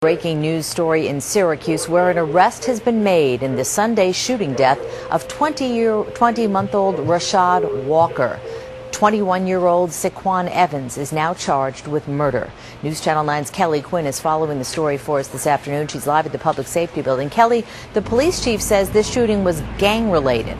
Breaking news story in Syracuse, where an arrest has been made in the Sunday shooting death of 20-month-old Rashad Walker. 21-year-old Saquon Evans is now charged with murder. News Channel 9's Kelly Quinn is following the story for us this afternoon. She's live at the Public Safety Building. Kelly, the police chief says this shooting was gang-related.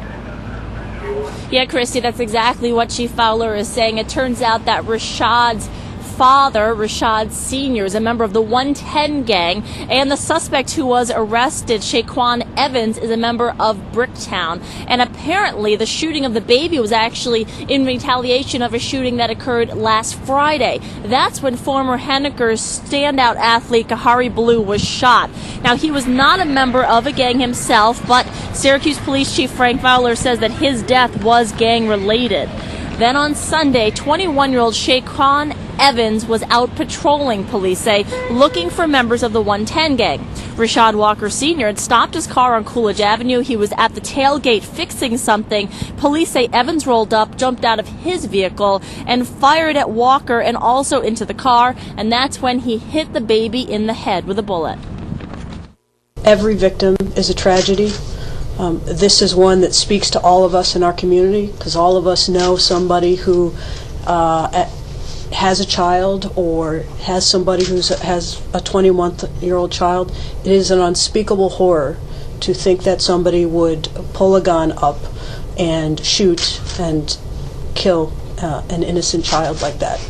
Yeah, Christy, that's exactly what Chief Fowler is saying. It turns out that Rashad's father, Rashad Sr., is a member of the 110 gang, and the suspect who was arrested, Saquon Evans, is a member of Bricktown. And apparently the shooting of the baby was actually in retaliation of a shooting that occurred last Friday. That's when former Henniker's standout athlete Kahari Blue was shot. Now, he was not a member of a gang himself, but Syracuse Police Chief Frank Fowler says that his death was gang-related. Then on Sunday, 21-year-old Saquon Evans was out patrolling, police say, looking for members of the 110 gang. Rashad Walker Sr. had stopped his car on Coolidge Avenue. He was at the tailgate fixing something. Police say Evans rolled up, jumped out of his vehicle, and fired at Walker and also into the car, and that's when he hit the baby in the head with a bullet. Every victim is a tragedy. This is one that speaks to all of us in our community, because all of us know somebody who has a child or has somebody who has a 21-year-old child. It is an unspeakable horror to think that somebody would pull a gun up and shoot and kill an innocent child like that.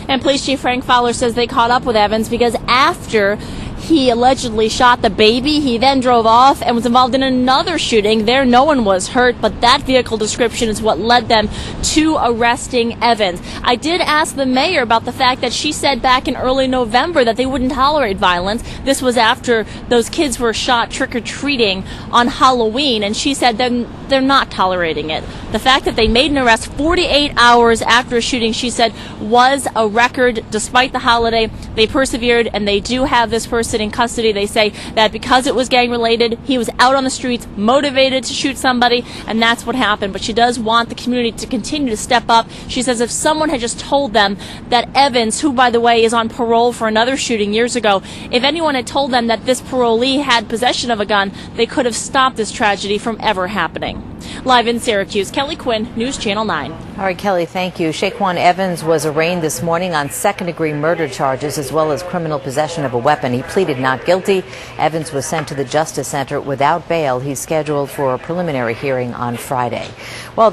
And Police Chief Frank Fowler says they caught up with Evans because after he allegedly shot the baby, he then drove off and was involved in another shooting. There, no one was hurt, but that vehicle description is what led them to arresting Evans. I did ask the mayor about the fact that she said back in early November that they wouldn't tolerate violence. This was after those kids were shot trick-or-treating on Halloween, and she said they're not tolerating it. The fact that they made an arrest 48 hours after a shooting, she said, was a record. Despite the holiday, they persevered, and they do have this person in custody. They say that because it was gang-related, he was out on the streets motivated to shoot somebody, and that's what happened. But she does want the community to continue to step up. She says if someone had just told them that Evans, who by the way is on parole for another shooting years ago, if anyone had told them that this parolee had possession of a gun, they could have stopped this tragedy from ever happening. Live in Syracuse, Kelly Quinn, News Channel 9. All right, Kelly, thank you. Saquon Evans was arraigned this morning on second-degree murder charges as well as criminal possession of a weapon. He pleaded not guilty. Evans was sent to the Justice Center without bail. He's scheduled for a preliminary hearing on Friday. Well,